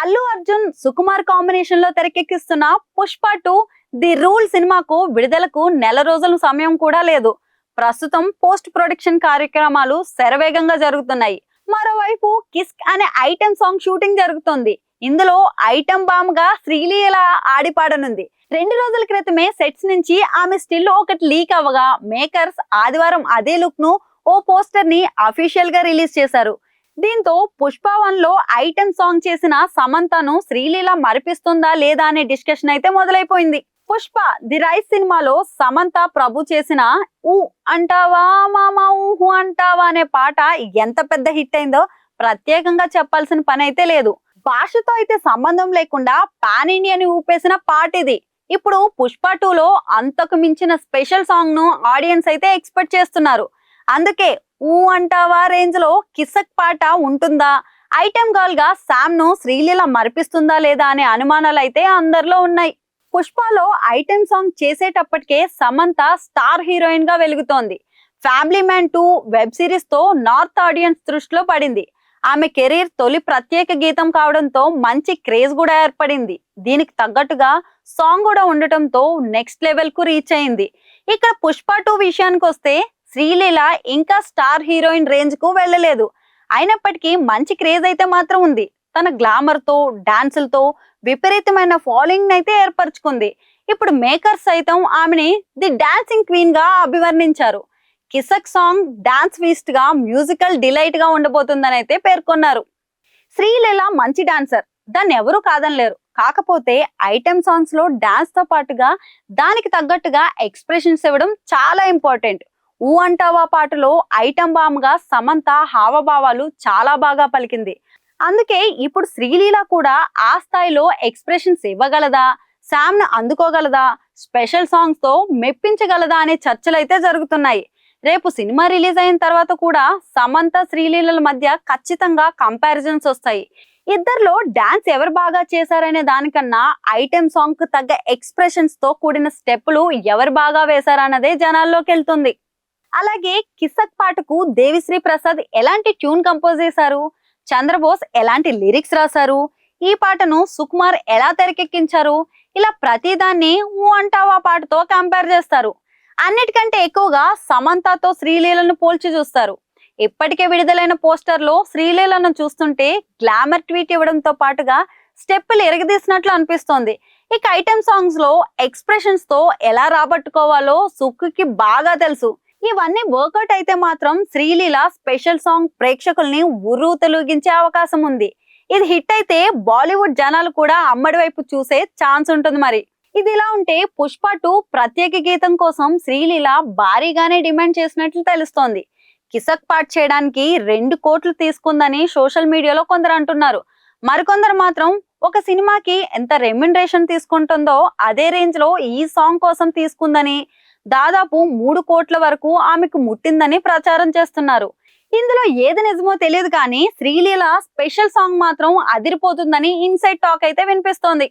Allu Arjun Sukumar combination లో తెరకెక్కిస్తున్న Pushpa 2 the rule సినిమాకు విడుదలకు నెల రోజుల సమయం కూడా లేదు. ప్రస్తుతం పోస్ట్ ప్రొడక్షన్ కార్యక్రమాలు శరవేగంగా జరుగుతున్నాయి. మరోవైపు కిస్క్ అనే ఐటెం సాంగ్ షూటింగ్ జరుగుతోంది. ఇందులో ఐటెం బామ్ గా శ్రీలీల ఆడిపాడనుంది. 2 రోజుల క్రితమే సెట్స్ నుంచి ఆమె స్టిల్ ఒకటి లీక్ అవ్వగా మేకర్స్ ఆదివారం అదే లుక్ ను ఓ పోస్టర్ ని అఫీషియల్ గా రిలీజ్ చేశారు. దీంతో పుష్ప 1 లో ఐటెం సాంగ్ చేసిన సమంతను శ్రీలీల మరిపిస్తుందా లేదా అనే డిస్కషన్ అయితే మొదలైపోయింది. పుష్ప ది రైస్ సినిమాలో సమంత ప్రభు చేసిన ఊ అంటావా మామా ఊహు అంటావా అనే పాట ఎంత పెద్ద హిట్ అయిందో ప్రత్యేకంగా చెప్పాల్సిన పని అయితే లేదు. భాషతో అయితే సంబంధం లేకుండా పాన్ ఇండియాని ఊపేసిన పాట ఇది. ఇప్పుడు పుష్ప 2 లో అంతకు మించిన స్పెషల్ సాంగ్ ను ఆడియన్స్ అయితే ఎక్స్పెక్ట్ చేస్తున్నారు. అందుకే ఊ అంటావా రేంజ్ లో కిసక్ పాట ఉంటుందా, ఐటెం గర్ల్ గా శామ్ ను శ్రీలీల మరిపిస్తుందా లేదా అనే అనుమానాలు అయితే అందరిలో ఉన్నాయి. పుష్పలో ఐటెం సాంగ్ చేసేటప్పటికే సమంత స్టార్ హీరోయిన్ గా వెలుగుతోంది. ఫ్యామిలీ మ్యాన్ 2 వెబ్ సిరీస్ తో నార్త్ ఆడియన్స్ దృష్టిలో పడింది. ఆమె కెరీర్ తొలి ప్రత్యేక గీతం కావడంతో మంచి క్రేజ్ కూడా ఏర్పడింది. దీనికి తగ్గట్టుగా సాంగ్ కూడా ఉండటంతో నెక్స్ట్ లెవెల్ కు రీచ్ అయింది. ఇక్కడ పుష్ప 2 విషయానికి వస్తే శ్రీలీల ఇంకా స్టార్ హీరోయిన్ రేంజ్ కు వెళ్ళలేదు. అయినప్పటికీ మంచి క్రేజ్ అయితే మాత్రం ఉంది. తన గ్లామర్ తో డాన్సులతో విపరీతమైన ఫాలోయింగ్ అయితే ఏర్పరచుకుంది. ఇప్పుడు మేకర్స్ సైతం ఆమెని ది డాన్సింగ్ క్వీన్ గా అభివర్ణించారు. కిసక్ సాంగ్ డాన్స్ ఫీస్ట్ గా మ్యూజికల్ డిలైట్ గా ఉండబోతుందని అయితే పేర్కొన్నారు. శ్రీలీల మంచి డాన్సర్, దాన్ని ఎవరూ కాదనలేరు. కాకపోతే ఐటెం సాంగ్స్ లో డాన్స్ తో పాటుగా దానికి తగ్గట్టుగా ఎక్స్ప్రెషన్స్ ఇవ్వడం చాలా ఇంపార్టెంట్. ఊ అంటావా పాటలో ఐటెం బామ్ గా సమంత హావభావాలు చాలా బాగా పలికింది. అందుకే ఇప్పుడు శ్రీలీల కూడా ఆ స్థాయిలో ఎక్స్ప్రెషన్స్ ఇవ్వగలదా, శామ్ ను అందుకోగలదా, స్పెషల్ సాంగ్స్ తో మెప్పించగలదా అనే చర్చలు అయితే జరుగుతున్నాయి. రేపు సినిమా రిలీజ్ అయిన తర్వాత కూడా సమంత శ్రీలీలల మధ్య ఖచ్చితంగా కంపారిజన్స్ వస్తాయి. ఇద్దరిలో డాన్స్ ఎవరు బాగా చేశారనే దానికన్నా ఐటెం సాంగ్ కు తగ్గ ఎక్స్ప్రెషన్స్ తో కూడిన స్టెప్పులు ఎవరు బాగా వేశారన్నదే జనాల్లోకి వెళ్తుంది. అలాగే కిసక్ పాటకు దేవిశ్రీ ప్రసాద్ ఎలాంటి ట్యూన్ కంపోజ్ చేశారు, చంద్రబోస్ ఎలాంటి లిరిక్స్ రాశారు, ఈ పాటను సుకుమార్ ఎలా తెరకెక్కించారు, ఇలా ప్రతిదాన్ని ఊ అంటావా పాటతో కంపేర్ చేస్తారు. అన్నిటికంటే ఎక్కువగా సమంతతో శ్రీలీలను పోల్చి చూస్తారు. ఇప్పటికే విడుదలైన పోస్టర్ లో శ్రీలీలను చూస్తుంటే గ్లామర్ ట్వీట్ ఇవ్వడంతో పాటుగా స్టెప్పులు ఎరగదీసినట్లు అనిపిస్తోంది. ఇక ఐటెం సాంగ్స్ లో ఎక్స్ప్రెషన్స్ తో ఎలా రాబట్టుకోవాలో సుక్కుకి బాగా తెలుసు. ఇవన్నీ వర్కౌట్ అయితే మాత్రం శ్రీలీల స్పెషల్ సాంగ్ ప్రేక్షకుల్ని ఉర్రూ తొలగించే అవకాశం ఉంది. ఇది హిట్ అయితే బాలీవుడ్ జనాలు కూడా అమ్మడి వైపు చూసే ఛాన్స్ ఉంటుంది. మరి ఇది ఇలా ఉంటే పుష్ప 2 ప్రత్యేక గీతం కోసం శ్రీలీల భారీగానే డిమాండ్ చేసినట్లు తెలుస్తోంది. కిసక్ పాట చేయడానికి 2 కోట్లు తీసుకుందని సోషల్ మీడియాలో కొందరు అంటున్నారు. మరికొందరు మాత్రం ఒక సినిమాకి ఎంత రెమ్యునరేషన్ తీసుకుంటుందో అదే రేంజ్ లో ఈ సాంగ్ కోసం తీసుకుందని, దాదాపు 3 కోట్ల వరకు ఆమెకు ముట్టిందని ప్రచారం చేస్తున్నారు. ఇందులో ఏది నిజమో తెలియదు కానీ శ్రీలీల స్పెషల్ సాంగ్ మాత్రం అదిరిపోతుందని ఇన్సైడ్ టాక్ అయితే వినిపిస్తోంది.